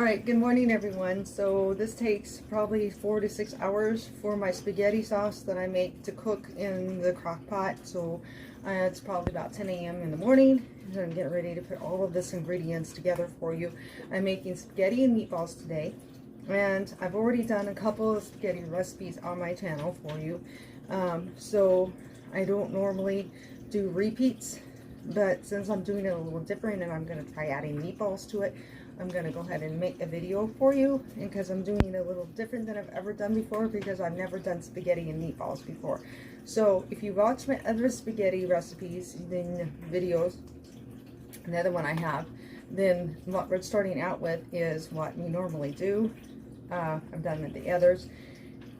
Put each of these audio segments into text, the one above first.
Alright, good morning everyone. So this takes probably 4 to 6 hours for my spaghetti sauce that I make to cook in the crock pot. So it's probably about 10 a.m. in the morning. And I'm getting ready to put all of this ingredients together for you. I'm making spaghetti and meatballs today. And I've already done a couple of spaghetti recipes on my channel for you. So I don't normally do repeats. But since I'm doing it a little different and I'm going to try adding meatballs to it, I'm going to go ahead and make a video for you, and because I'm doing it a little different than I've ever done before, because I've never done spaghetti and meatballs before. So if you watch my other spaghetti recipes, then videos, another one I have, then what we're starting out with is what we normally do. I've done the others,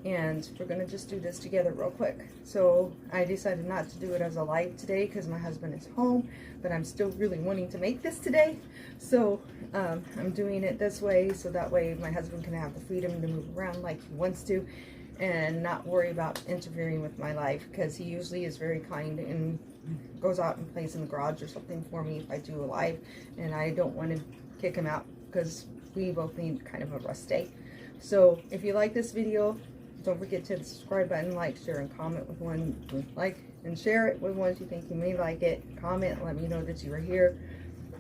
and we're going to just do this together real quick. So I decided not to do it as a live today because my husband is home, but I'm still really wanting to make this today. So I'm doing it this way, so that way my husband can have the freedom to move around like he wants to and not worry about interfering with my life, because he usually is very kind and goes out and plays in the garage or something for me if I do a live, and I don't want to kick him out because we both need kind of a rest day. So if you like this video, don't forget to hit the subscribe button, like, share, and comment with one. Like and share it with ones you think you may like it. Comment, let me know that you are here.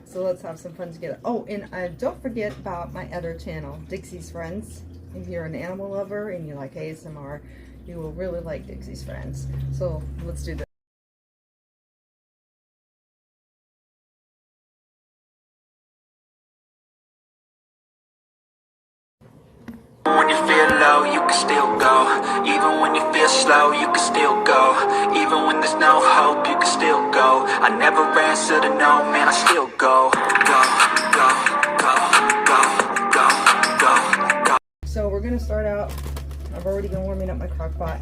So let's have some fun together. Oh, and don't forget about my other channel, Dixie's Friends. If you're an animal lover and you like ASMR, you will really like Dixie's Friends. So let's do this. When you feel low, you can still go. Even when you feel slow, you can still go. Even when there's no hope, you can still go. I never answer to no, man, I still go. Go. So we're going to start out, I've already been warming up my crock pot.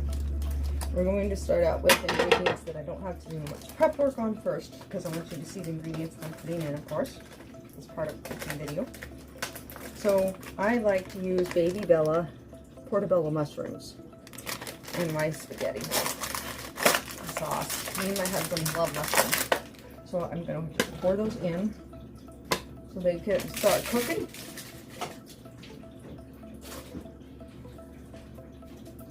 We're going to start out with ingredients that I don't have to do much prep work on first, because I want you to see the ingredients I'm putting in, of course, as part of the cooking video. So I like to use Baby Bella portobello mushrooms in my spaghetti sauce. Me and my husband love mushrooms. So I'm going to just pour those in so they can start cooking.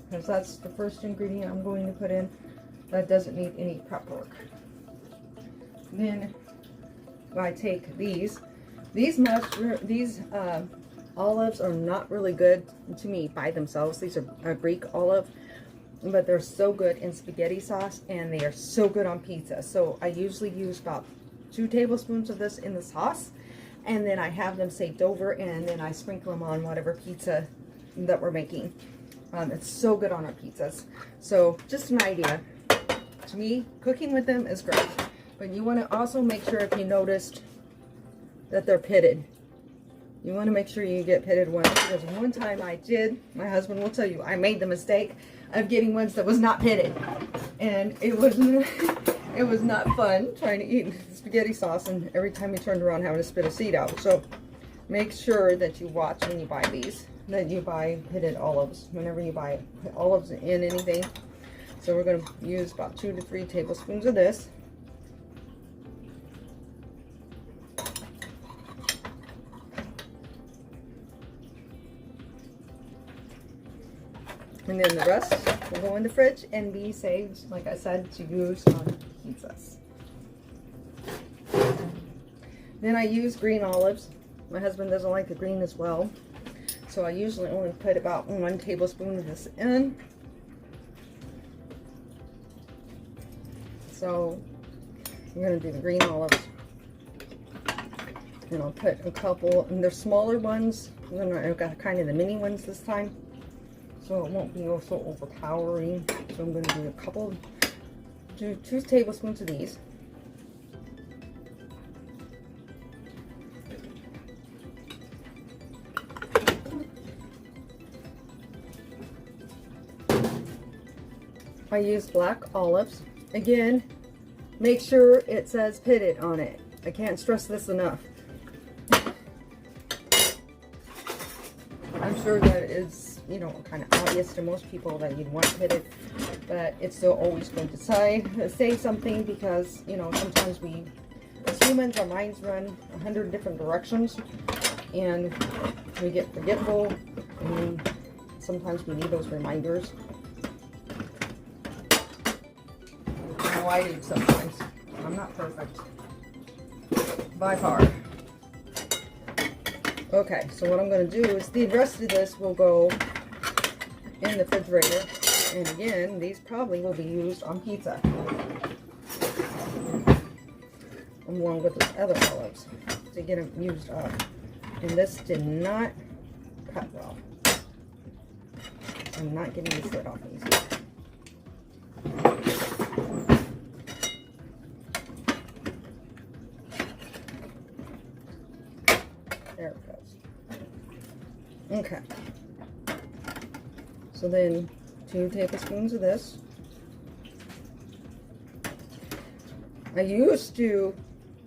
Because that's the first ingredient I'm going to put in. That doesn't need any prep work. Then I take these olives are not really good to me by themselves. These are Greek olive, but they're so good in spaghetti sauce, and they are so good on pizza. So I usually use about 2 tablespoons of this in the sauce, and then I have them saved over, and then I sprinkle them on whatever pizza that we're making. It's so good on our pizzas. So just an idea. To me, cooking with them is great, but you want to also make sure, if you noticed, that they're pitted. You want to make sure you get pitted ones, because one time I did, my husband will tell you, I made the mistake of getting ones that was not pitted, and it was not fun trying to eat spaghetti sauce, and every time you turned around having to spit a seed out. So make sure that you watch when you buy these, that you buy pitted olives whenever you buy olives in anything. So we're going to use about 2 to 3 tablespoons of this. And then the rest will go in the fridge and be saved, like I said, to use on pizzas. Then I use green olives. My husband doesn't like the green as well, so I usually only put about 1 tablespoon of this in. So I'm going to do the green olives. And I'll put a couple, and they're smaller ones. I've got kind of the mini ones this time, so it won't be so overpowering. So I'm going to do a couple, 2 tablespoons of these. I use black olives. Again, make sure it says pitted on it. I can't stress this enough. I'm sure that is, you know, kind of obvious to most people that you'd want pitted, but it's still always going to say something, because, you know, sometimes we, as humans, our minds run 100 different directions, and we get forgetful, and sometimes we need those reminders. I know I do sometimes. I'm not perfect by far. Okay, so what I'm going to do is the rest of this will go in the refrigerator, and again, these probably will be used on pizza along with the other olives to get them used up. And this did not cut well. I'm not getting the slit off easy. There it goes. Okay. So then 2 tablespoons of this.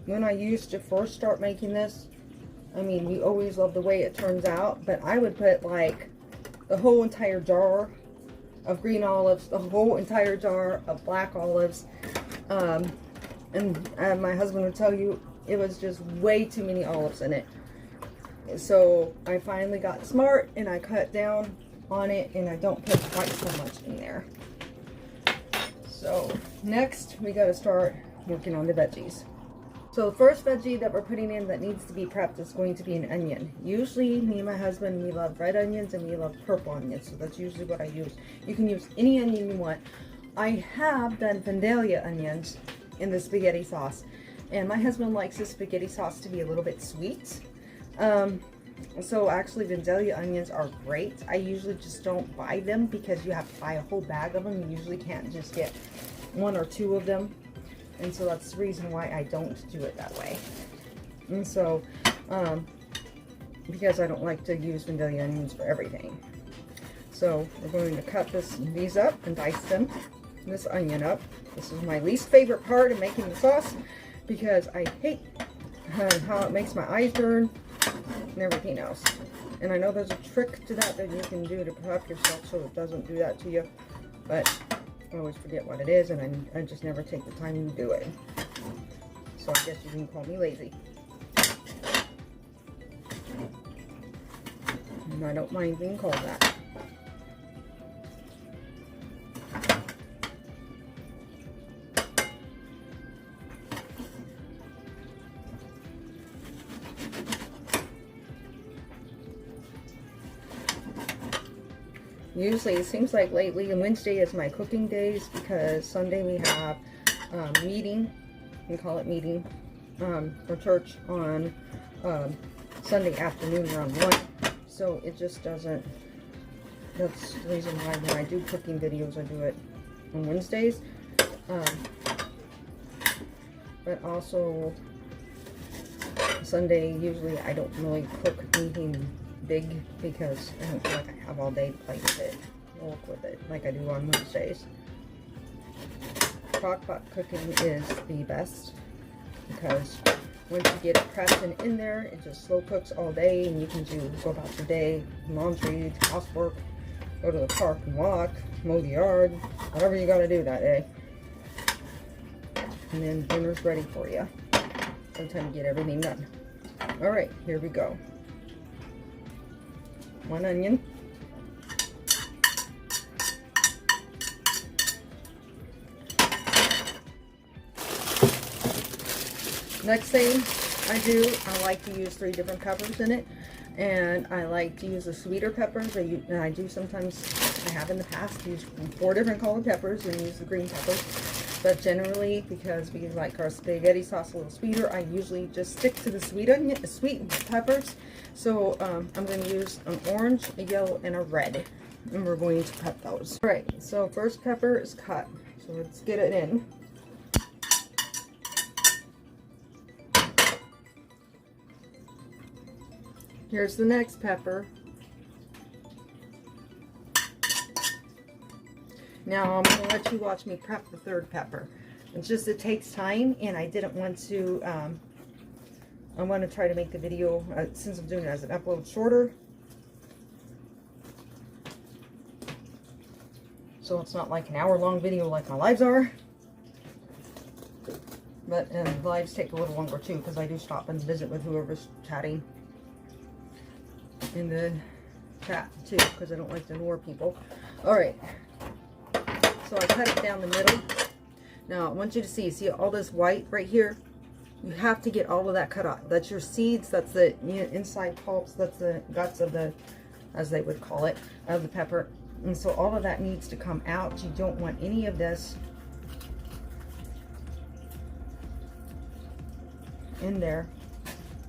When I used to first start making this, I mean, we always love the way it turns out, but I would put like the whole entire jar of green olives, the whole entire jar of black olives, and my husband would tell you it was just way too many olives in it. So I finally got smart and I cut down on it, and I don't put quite so much in there. So next we got to start working on the veggies. So the first veggie that we're putting in that needs to be prepped is going to be an onion. Usually me and my husband, we love red onions and we love purple onions, so that's usually what I use. You can use any onion you want. I have done Vandalia onions in the spaghetti sauce, and my husband likes his spaghetti sauce to be a little bit sweet. So actually Vandalia onions are great. I usually just don't buy them because you have to buy a whole bag of them. You usually can't just get 1 or 2 of them. And so that's the reason why I don't do it that way. And so, because I don't like to use Vandalia onions for everything. So we're going to cut these up and dice this onion up. This is my least favorite part of making the sauce because I hate how it makes my eyes burn and everything else. And I know there's a trick to that you can do to prep yourself so it doesn't do that to you, but I always forget what it is, and I just never take the time to do it. So I guess you can call me lazy. And I don't mind being called that. Usually, it seems like lately, Wednesday is my cooking days because Sunday we have meeting, we call it meeting, for church on Sunday afternoon around 1. So it just doesn't, that's the reason why when I do cooking videos, I do it on Wednesdays. But also, Sunday, usually I don't really cook anything big because I don't feel like I have all day to play with it, work with it like I do on Wednesdays. Crock-pot cooking is the best because once you get it prepped and in there, it just slow cooks all day, and you can go about your day, laundry, housework, go to the park and walk, mow the yard, whatever you got to do that day. And then dinner's ready for you. By the time you get everything done. All right, here we go. 1 onion. Next thing I do, I like to use 3 different peppers in it, and I like to use the sweeter peppers. I do sometimes, I have in the past used 4 different colored peppers and use the green peppers, but generally because we like our spaghetti sauce a little sweeter, I usually just stick to the sweet peppers. So I'm going to use an orange, a yellow, and a red, and we're going to cut those. All right, so first pepper is cut, so let's get it in. Here's the next pepper. Now I'm going to let you watch me prep the 3rd pepper. It's just, it takes time, and I didn't want to, I want to try to make the video, since I'm doing it as an upload, shorter. So it's not like an hour-long video like my lives are. But lives take a little longer too, because I do stop and visit with whoever's chatting. in the chat too, because I don't like to ignore people. All right, so I cut it down the middle. Now I want you to see all this white right here? You have to get all of that cut off. That's your seeds, that's the inside pulps, that's the guts of the, as they would call it, of the pepper. And so all of that needs to come out. You don't want any of this in there.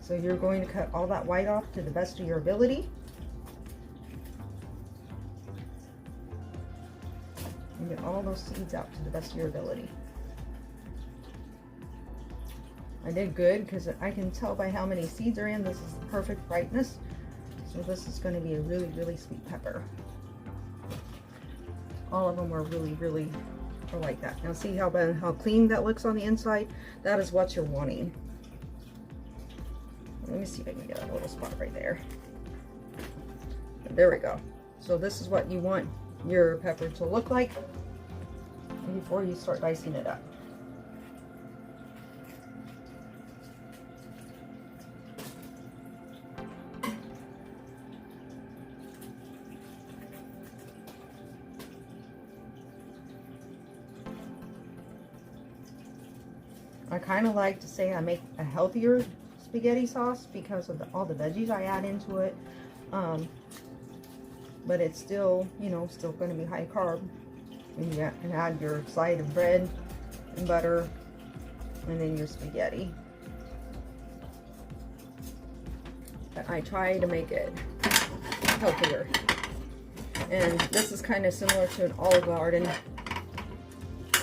So you're going to cut all that white off to the best of your ability. And get all those seeds out to the best of your ability. I did good because I can tell by how many seeds are in. This is the perfect brightness. So this is going to be a really, really sweet pepper. All of them are really, really are like that. Now see how clean that looks on the inside? That is what you're wanting. Let me see if I can get a little spot right there. There we go. So this is what you want your pepper to look like before you start dicing it up. I kind of like to say I make a healthier spaghetti sauce because of all the veggies I add into it, but it's still, you know, still going to be high carb. And you can add your side of bread and butter and then your spaghetti. But I try to make it healthier, and this is kind of similar to an Olive Garden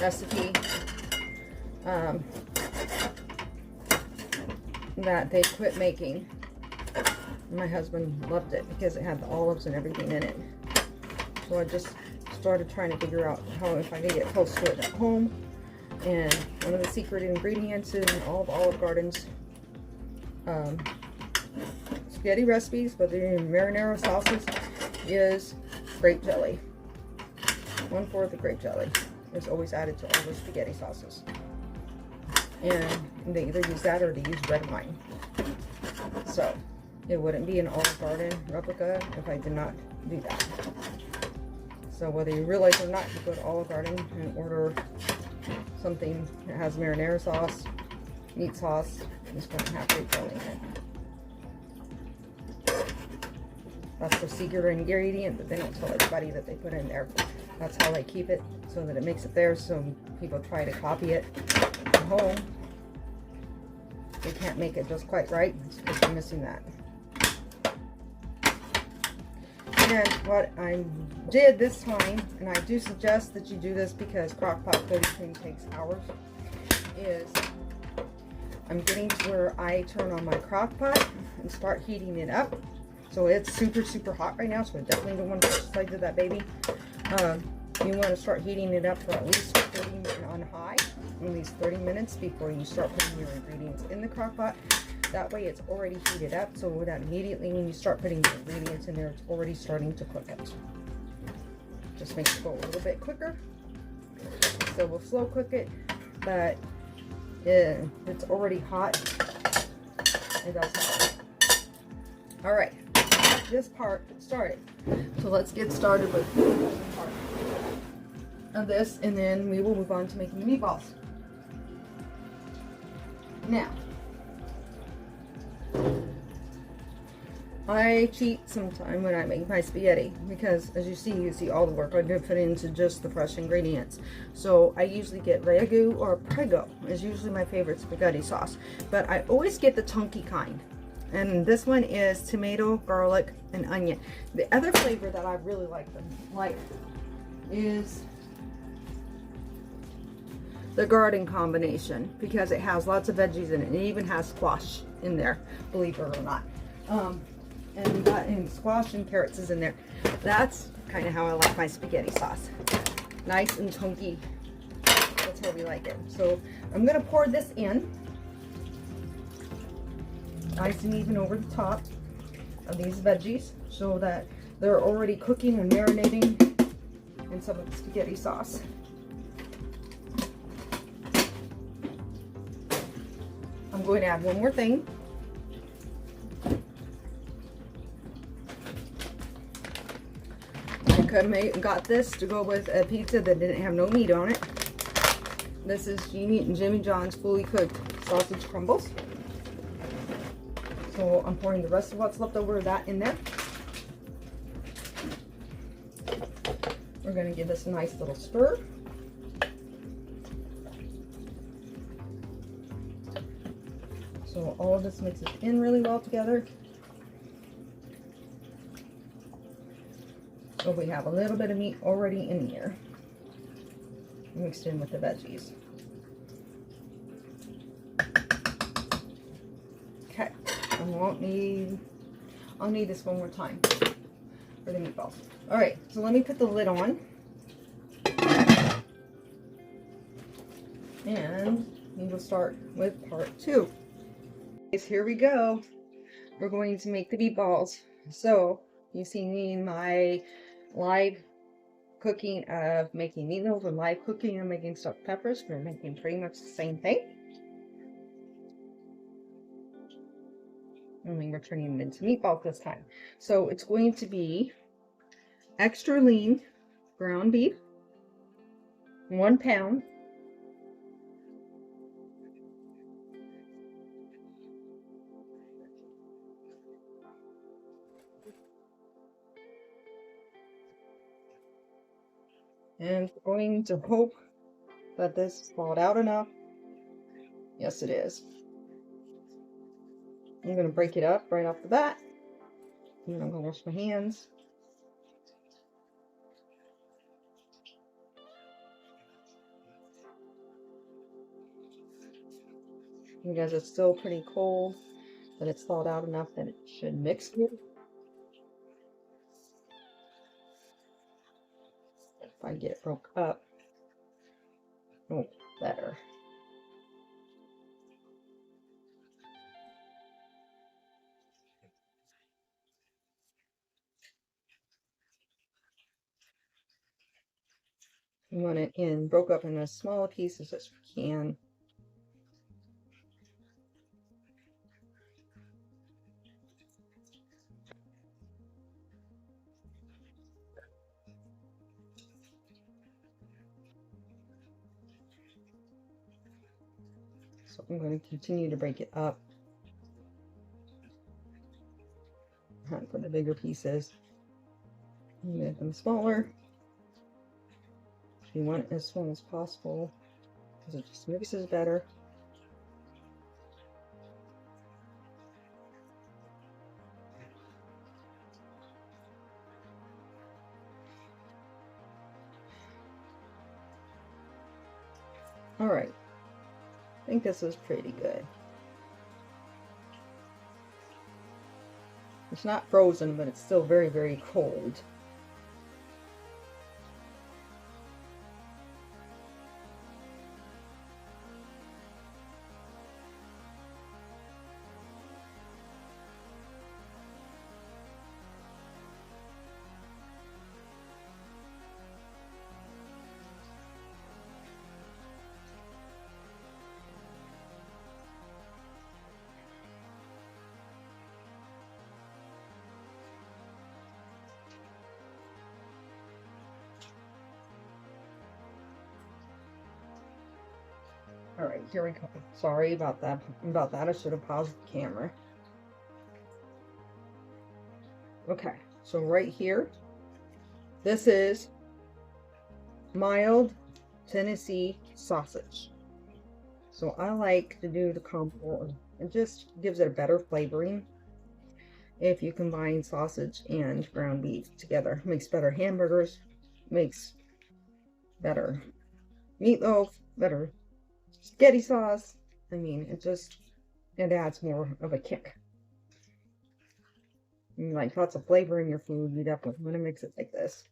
recipe that they quit making. My husband loved it because it had the olives and everything in it. So I just started trying to figure out how if I could get close to it at home. And one of the secret ingredients in all of Olive Garden's spaghetti recipes, whether you're in marinara sauces, is grape jelly. 1/4 of grape jelly is always added to all the spaghetti sauces. And they either use that or they use red wine. So it wouldn't be an Olive Garden replica if I did not do that. So whether you realize or not, you go to Olive Garden and order something that has marinara sauce, meat sauce, it's going to have grape jelly in it. That's the secret ingredient that they don't tell everybody that they put in there. That's how they keep it, so that it makes it there, so people try to copy it at home. They can't make it just quite right. It's because they're missing that. And what I did this time, and I do suggest that you do this because crock-pot cooking takes hours, is I'm getting to where I turn on my crock-pot and start heating it up. So it's super, super hot right now, so I definitely don't want to touch the sides of that baby. You want to start heating it up for at least 30 minutes on high, at least 30 minutes before you start putting your ingredients in the crock pot. That way it's already heated up, so that immediately when you start putting the ingredients in there, it's already starting to cook it. Just makes it go a little bit quicker. So we'll slow cook it, but it's already hot. It does help. All right, this part started. So let's get started with this part of this, and then we will move on to making the meatballs. Now, I cheat sometime when I make my spaghetti because, as you see all the work I do put into just the fresh ingredients. So I usually get ragu or prego is usually my favorite spaghetti sauce, but I always get the chunky kind. And this one is tomato, garlic, and onion. The other flavor that I really like is the garden combination because it has lots of veggies in it. It even has squash in there, believe it or not. And squash and carrots is in there. That's kind of how I like my spaghetti sauce. Nice and chunky. That's how we like it. So I'm going to pour this in. Nice and even over the top of these veggies so that they're already cooking and marinating in some of the spaghetti sauce. I'm going to add one more thing. got this to go with a pizza that didn't have no meat on it. This is Jimmy John's fully cooked sausage crumbles. So I'm pouring the rest of what's left over of that in there. We're going to give this a nice little stir. So all of this mixes in really well together. So we have a little bit of meat already in here, mixed in with the veggies. Okay, I'll need this one more time for the meatballs. All right, so let me put the lid on. And we will start with part 2. Here we go. We're going to make the meatballs. So you see me in my live cooking of making meatloaf and live cooking of making stuffed peppers. We're making pretty much the same thing. Only we're turning it into meatballs this time. So it's going to be extra lean ground beef, 1 pound. And we're going to hope that this is thawed out enough. Yes, it is. I'm going to break it up right off the bat. And I'm going to wash my hands. Because it's still pretty cold, but it's thawed out enough that it should mix good. If I get it broke up, oh, better. You want it broke up in as small pieces as you can. So I'm going to continue to break it up for the bigger pieces. Make them smaller. You want it as small as possible because it just mixes better. All right, I think this is pretty good. It's not frozen, but it's still very, very cold. All right, here we go. Sorry about that. I should have paused the camera. Okay, so right here, this is mild Tennessee sausage. So I like to do the combo. It just gives it a better flavoring if you combine sausage and ground beef together. Makes better hamburgers, makes better meatloaf, better spaghetti sauce. I mean, it adds more of a kick. And like lots of flavor in your food, you definitely want to mix it like this.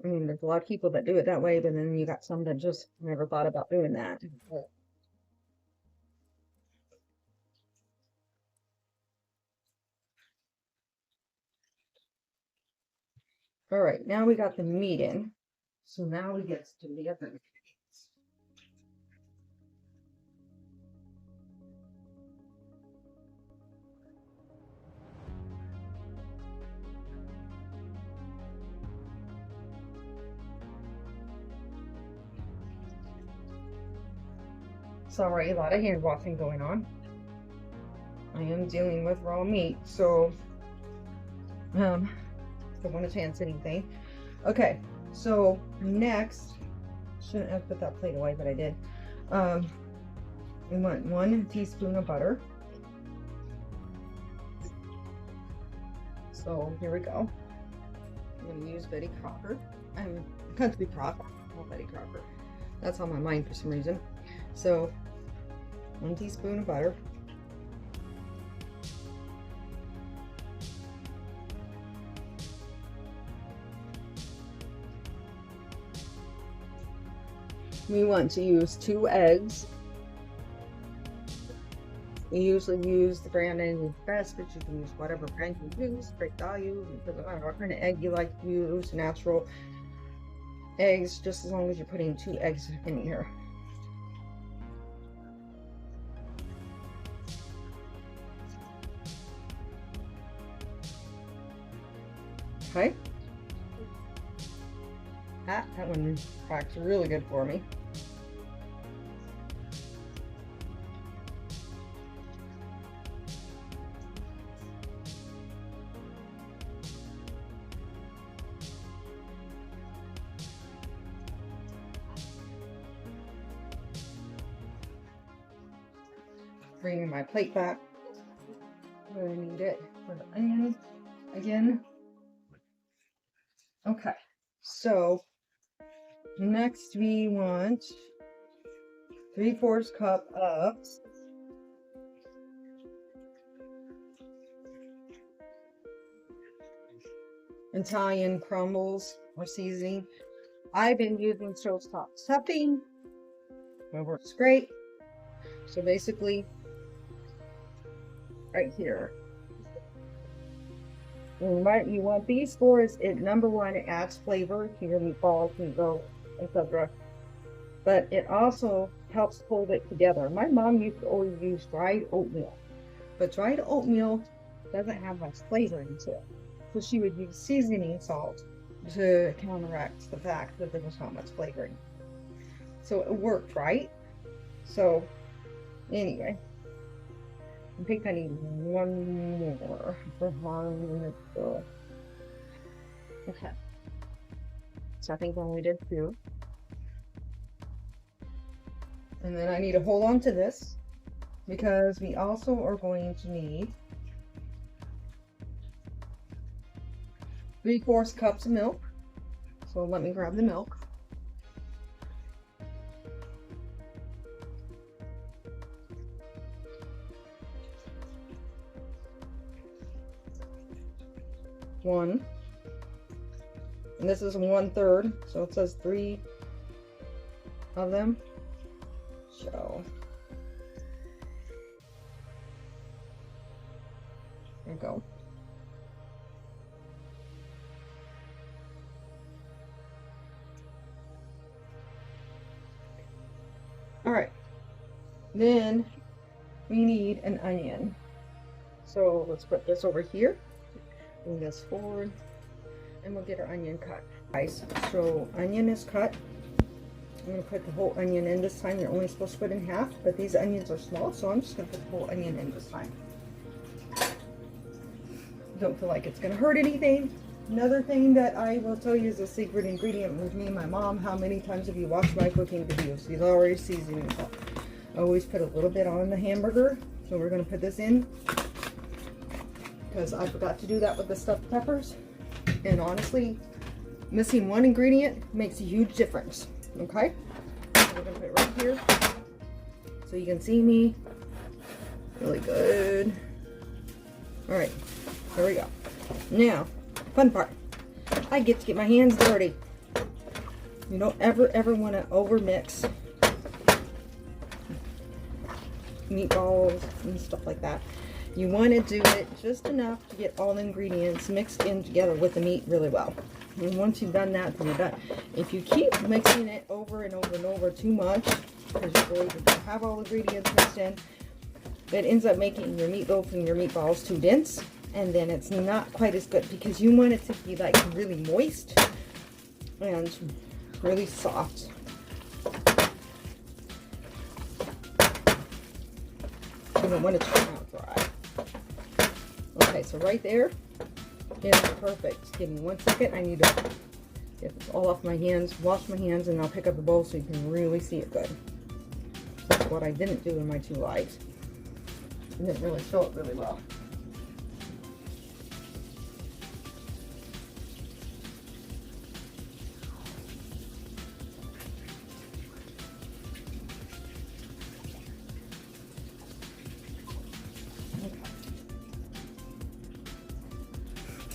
I mean, there's a lot of people that do it that way, but then you got some that just never thought about doing that. All right, now we got the meat in. So now we get to the other ingredients. Sorry, a lot of hand washing going on. I am dealing with raw meat, so don't want to chance anything. Okay, so next, shouldn't have put that plate away, but I did. We want 1 teaspoon of butter. So here we go. I'm going to use Betty Crocker. I'm Country Crock, not Betty Crocker. That's on my mind for some reason. So 1 teaspoon of butter. We want to use 2 eggs. We usually use the brand name is best, but you can use whatever brand you use, great value. It doesn't matter what kind of egg you like to use, natural eggs, just as long as you're putting 2 eggs in here. Okay. That one cracked really good for me. Bringing my plate back. I'm going to need it for the onions again. Okay, so next we want 3/4 cup of Italian crumbles or seasoning. I've been using stovetop stuffing. It works great. So basically, right here. And what you want these for is it, number one, it adds flavor to your meatballs, meatloaf, etc. But it also helps hold it together. My mom used to always use dried oatmeal, but dried oatmeal doesn't have much flavor into it. So she would use seasoning salt to counteract the fact that there was not much flavoring. So it worked, right? So anyway, I think I need 1 more for 1 minute. Okay. So I think I only did 2. And then I need to hold on to this because we also are going to need 3/4 cups of milk. So let me grab the milk. One, and this is 1/3, so it says 3 of them. So there you go. All right, then we need an onion. So let's put this over here. Move this forward, and we'll get our onion cut. Guys, so onion is cut. I'm going to put the whole onion in this time. You're only supposed to put in half, but these onions are small, so I'm just going to put the whole onion in this time. Don't feel like it's going to hurt anything. Another thing that I will tell you is a secret ingredient with me and my mom. How many times have you watched my cooking videos? These are already seasoning salt. I always put a little bit on the hamburger, so we're going to put this in, because I forgot to do that with the stuffed peppers, and honestly, missing one ingredient makes a huge difference. Okay, so we're gonna put it right here so you can see me really good. All right, here we go. Now, fun part, I get to get my hands dirty. You don't ever want to over mix meatballs and stuff like that. You want to do it just enough to get all the ingredients mixed in together with the meat really well. And once you've done that, then you're done. If you keep mixing it over and over and over too much, because you really don't have all the ingredients mixed in, it ends up making your meatloaf and your meatballs too dense, and then it's not quite as good, because you want it to be like really moist and really soft. gonna want to turn out dry. Okay, so right there is perfect. Give me 1 second. I need to get this all off my hands, wash my hands, and I'll pick up the bowl so you can really see it good. That's what I didn't do in my 2 lives. It didn't really show it really well.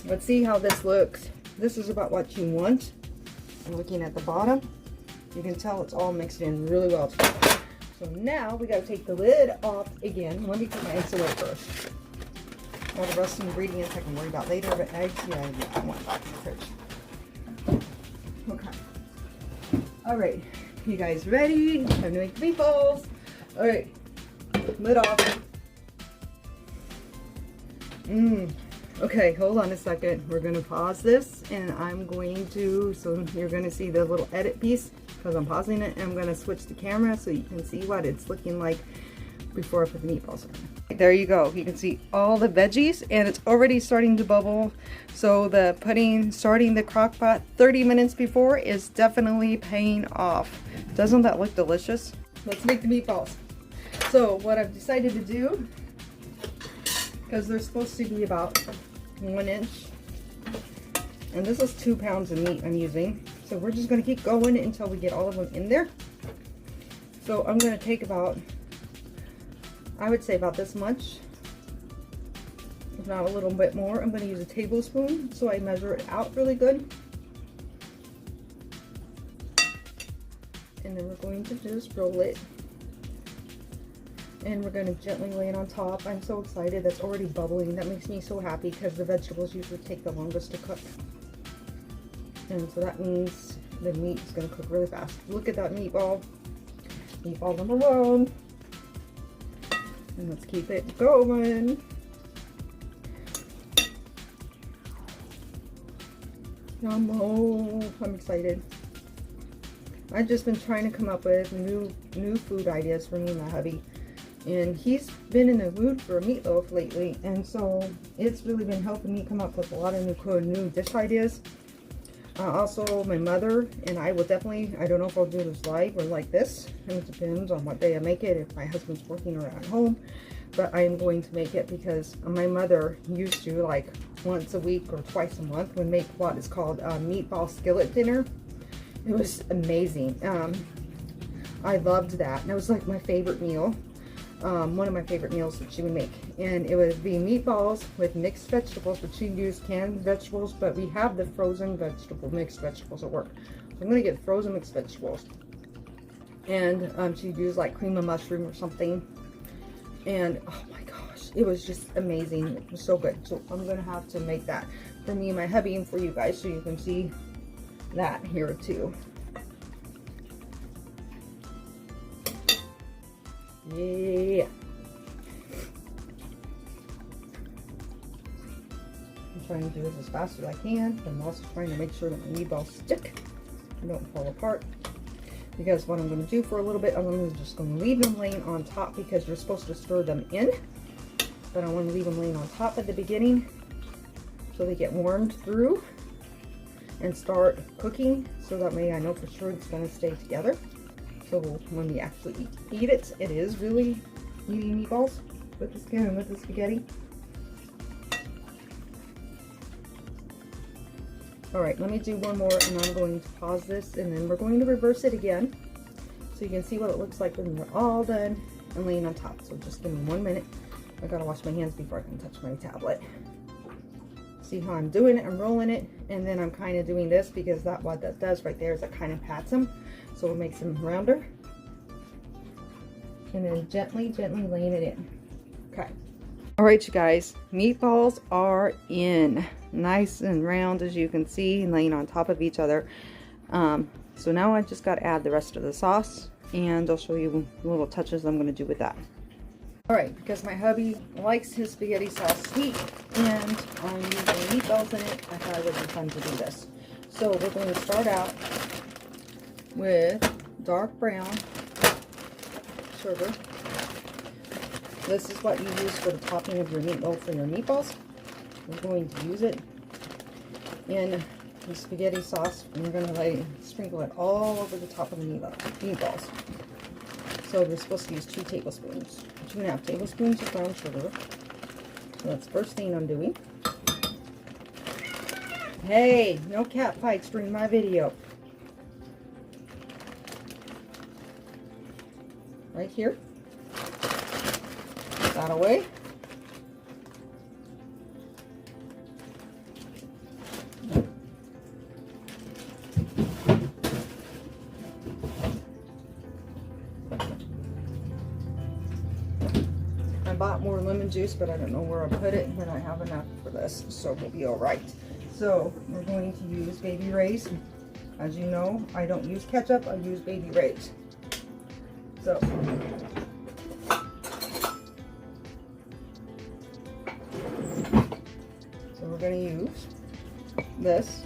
Let's see how this looks. This is about what you want. I'm looking at the bottom. You can tell it's all mixed in really well together. So now we got to take the lid off again. Let me put my eggs away first. All the rest of the ingredients I can worry about later, but eggs, yeah, I want back in the fridge. Okay. All right, you guys ready? Time to make the meatballs. All right, lid off. Okay, hold on a second. We're going to pause this, and I'm going to, so you're going to see the little edit piece because I'm pausing it, and I'm going to switch the camera so you can see what it's looking like before I put the meatballs in. There you go. You can see all the veggies, and it's already starting to bubble. So the starting the crock pot 30 minutes before is definitely paying off. Doesn't that look delicious? Let's make the meatballs. So what I've decided to do, because they're supposed to be about 1 inch, and this is 2 pounds of meat I'm using, so we're just going to keep going until we get all of them in there. So I'm going to take about, I would say about this much, if not a little bit more. I'm going to use a tablespoon so I measure it out really good, and then we're going to just roll it. And we're going to gently lay it on top. I'm so excited. That's already bubbling. That makes me so happy because the vegetables usually take the longest to cook. And so that means the meat is going to cook really fast. Look at that meatball. Meatball number 1. And let's keep it going. I'm excited. I've just been trying to come up with new food ideas for me and my hubby. And he's been in the mood for a meatloaf lately, and so it's really been helping me come up with a lot of new dish ideas. Also, my mother and I will definitely, I don't know if I'll do this live or like this, and it depends on what day I make it, if my husband's working or at home, but I am going to make it because my mother used to, like, once a week or twice a month, would make what is called a meatball skillet dinner. It was amazing. I loved that, and it was like my favorite meal. One of my favorite meals that she would make, and it would be meatballs with mixed vegetables, but she'd use canned vegetables, but we have the frozen mixed vegetables at work, so I'm going to get frozen mixed vegetables, and she'd use like cream of mushroom or something, and oh my gosh, it was just amazing. It was so good. So I'm going to have to make that for me and my hubby and for you guys so you can see that here too. Yeah. I'm trying to do this as fast as I can, but I'm also trying to make sure that my meatballs stick and don't fall apart. Because what I'm going to do for a little bit, I'm just going to leave them laying on top because you're supposed to stir them in. But I want to leave them laying on top at the beginning so they get warmed through and start cooking, so that way I know for sure it's going to stay together. So when we actually eat it, it is really eating meatballs with the skin and with the spaghetti. All right, let me do one more, and I'm going to pause this, and then we're going to reverse it again so you can see what it looks like when we're all done and laying on top. So just give me 1 minute. I gotta wash my hands before I can touch my tablet. See how I'm doing it? I'm rolling it, and then I'm kind of doing this because what that does right there is it kind of pats them, so it makes them rounder. And then gently laying it in. Okay. All right, you guys, meatballs are in, nice and round as you can see, and laying on top of each other. So now I just got to add the rest of the sauce, and I'll show you the little touches I'm going to do with that. All right, because my hubby likes his spaghetti sauce sweet, and I'm using meatballs in it, I thought it would be fun to do this. So we're going to start out with dark brown sugar. This is what you use for the topping of your meatball for your meatballs. We're going to use it in the spaghetti sauce, and we're going to sprinkle it all over the top of the meatballs. So we're supposed to use 2 tablespoons, 2.5 tablespoons of brown sugar. So that's the first thing I'm doing. Hey, no cat fights during my video. Right here. Put that away. I bought more lemon juice, but I don't know where I put it, but I have enough for this, so we'll be all right. So we're going to use Baby Ray's. As you know, I don't use ketchup, I use Baby Ray's. So we're going to use this.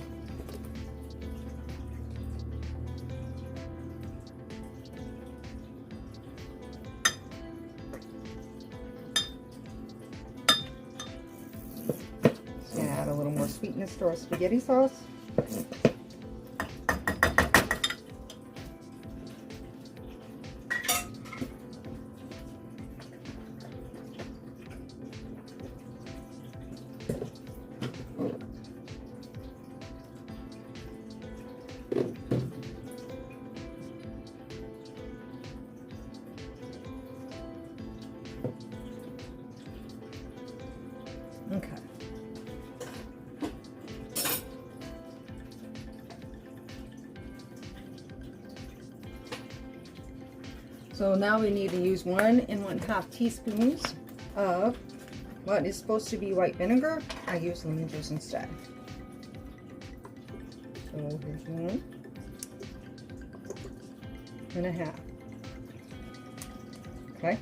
Just going to add a little more sweetness to our spaghetti sauce. Okay. So now we need to use 1 1/2 teaspoons of what is supposed to be white vinegar. I use lemon juice instead. So here's 1 1/2. Okay.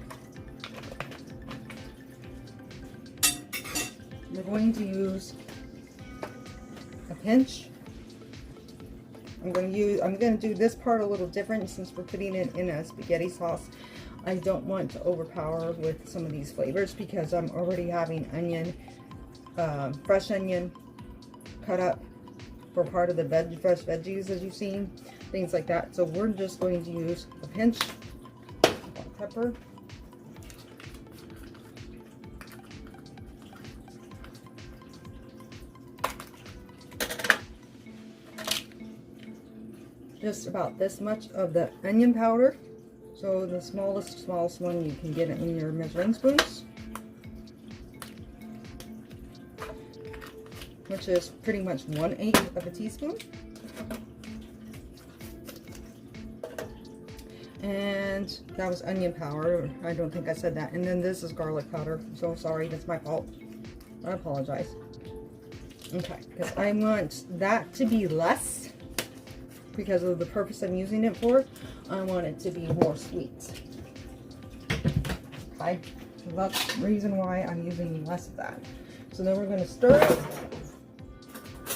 We're going to use a pinch. I'm going to do this part a little different since we're putting it in a spaghetti sauce. I don't want to overpower with some of these flavors because I'm already having onion, fresh onion cut up for part of the fresh veggies, as you've seen, things like that. So we're just going to use a pinch of pepper. Just about this much of the onion powder. So the smallest one you can get in your measuring spoons, which is pretty much 1/8 of a teaspoon. And that was onion powder. I don't think I said that. And then this is garlic powder. So sorry, that's my fault. I apologize. Okay, because I want that to be less because of the purpose I'm using it for. I want it to be more sweet. Okay, so that's the reason why I'm using less of that. So then we're going to stir it.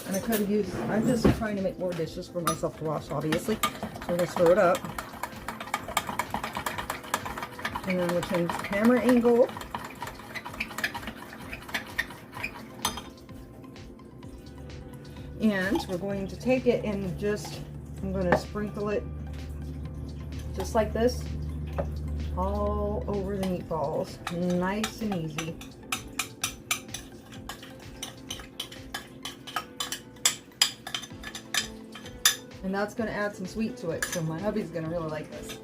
And I could have used, I'm just trying to make more dishes for myself to wash, obviously. So we're going to stir it up. And then we'll change the camera angle. And we're going to take it and just, I'm going to sprinkle it just like this all over the meatballs. Nice and easy. And that's going to add some sweet to it. So my hubby's going to really like this.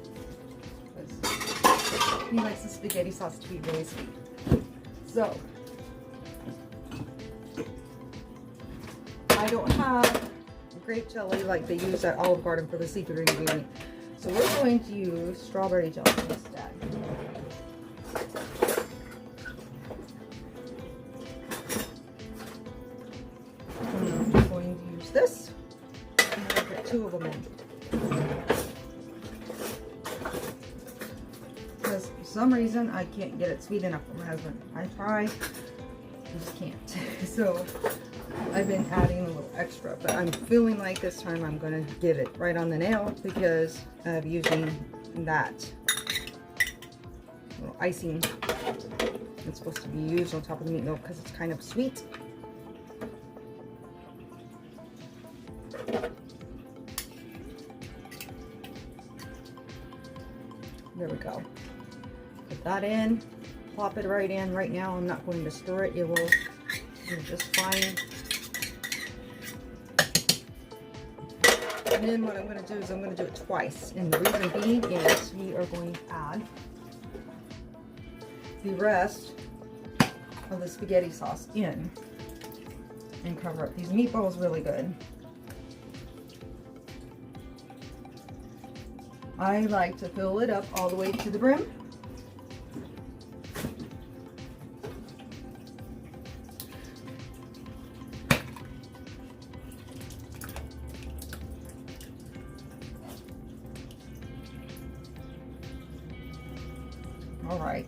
He likes the spaghetti sauce to be really sweet. So I don't have grape jelly like they use at Olive Garden for the secret ingredient. So we're going to use strawberry jelly instead. And I'm going to use this. I'm going to put 2 of them in. Because for some reason I can't get it sweet enough for my husband. I try, I just can't. So I've been adding a little extra, but I'm feeling like this time I'm going to get it right on the nail because of using that little icing that's supposed to be used on top of the meatloaf because it's kind of sweet. There we go. Put that in, plop it right in. Right now I'm not going to stir it. It will do just fine. And then what I'm going to do is I'm going to do it twice. And the reason being is we are going to add the rest of the spaghetti sauce in and cover up these meatballs really good. I like to fill it up all the way to the brim. All right,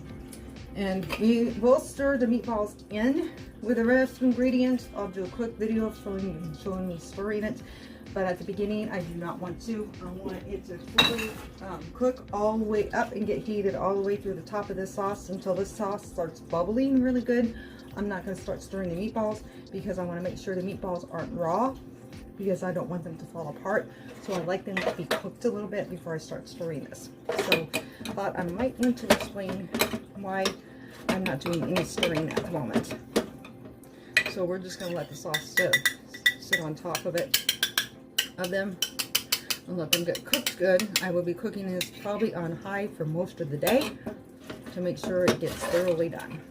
and we will stir the meatballs in with the rest of the ingredients. I'll do a quick video showing me stirring it, but at the beginning I do not want to. I want it to fully cook all the way up and get heated all the way through the top of this sauce until this sauce starts bubbling really good. I'm not going to start stirring the meatballs because I want to make sure the meatballs aren't raw, because I don't want them to fall apart. So I like them to be cooked a little bit before I start stirring this. So I thought I might want to explain why I'm not doing any stirring at the moment. So we're just going to let the sauce sit on top of them and let them get cooked good. I will be cooking this probably on high for most of the day to make sure it gets thoroughly done.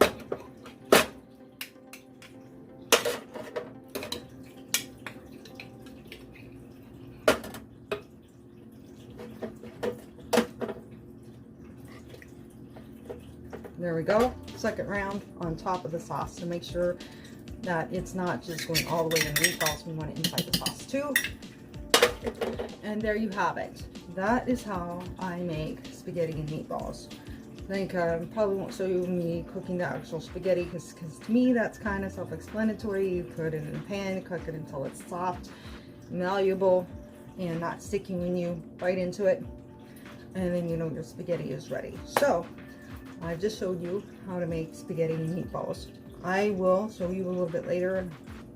There we go. Second round on top of the sauce to make sure that it's not just going all the way in the meatballs. We want it inside the sauce too. And there you have it. That is how I make spaghetti and meatballs. I think probably won't show you me cooking the actual spaghetti because to me that's kind of self-explanatory. You put it in a pan, cook it until it's soft, malleable, and not sticky when you bite into it. And then you know your spaghetti is ready. So I've just showed you how to make spaghetti and meatballs. I will show you a little bit later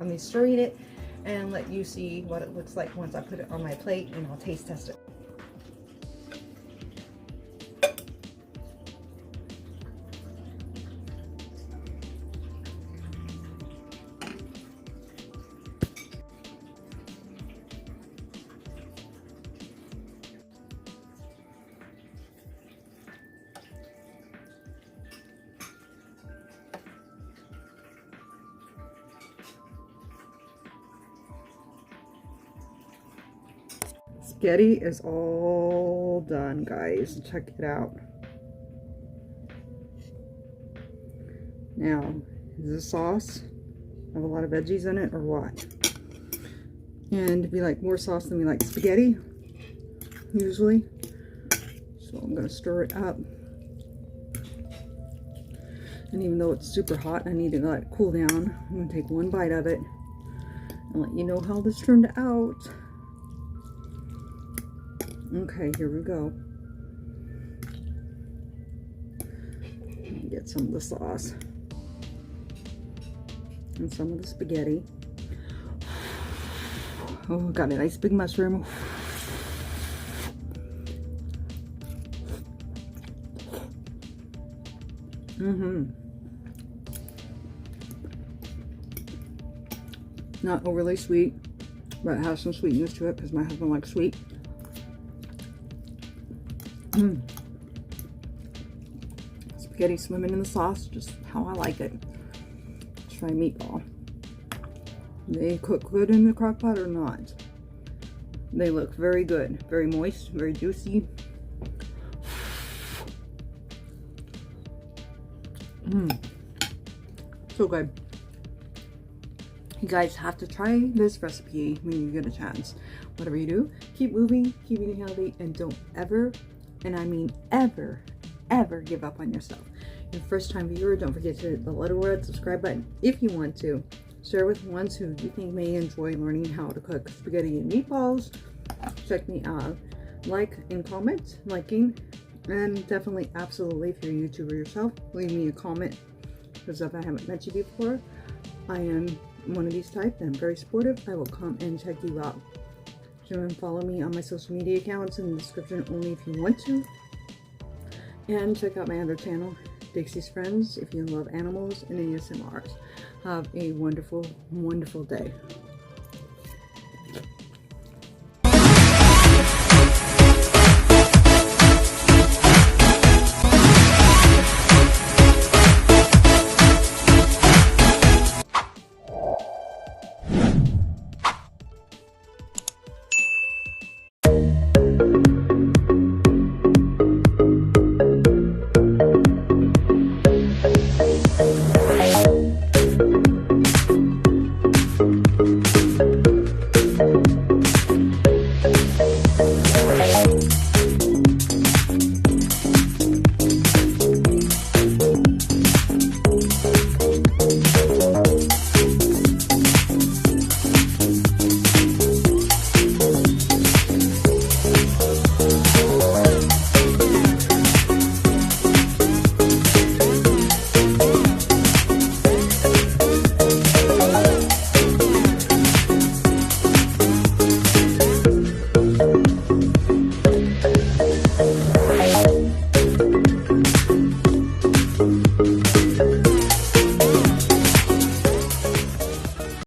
on me stirring it and let you see what it looks like once I put it on my plate, and I'll taste test it. Spaghetti is all done, guys. Check it out. Now, is this sauce have a lot of veggies in it or what? And if you like more sauce than we like spaghetti, usually. So I'm gonna stir it up. And even though it's super hot, I need to let it cool down. I'm gonna take one bite of it and let you know how this turned out. Okay, here we go. Get some of the sauce and some of the spaghetti. Oh, got a nice big mushroom. Not overly sweet, but it has some sweetness to it because my husband likes sweet. Spaghetti swimming in the sauce, just how I like it. Let's try meatball. They cook good in the crock pot or not? They look very good, very moist, very juicy. So good. You guys have to try this recipe when you get a chance. Whatever you do, keep moving, keep eating healthy, and don't ever, and I mean ever, ever give up on yourself. If you're a first time viewer, don't forget to hit the little red subscribe button if you want to. Share with ones who you think may enjoy learning how to cook spaghetti and meatballs. Check me out. Like and comment. Liking And definitely, absolutely, if you're a YouTuber yourself, leave me a comment, because if I haven't met you before, I am one of these type, and I'm very supportive. I will come and check you out. So you can follow me on my social media accounts in the description only if you want to. And check out my other channel, Dixie's Friends, if you love animals and ASMRs. Have a wonderful, wonderful day.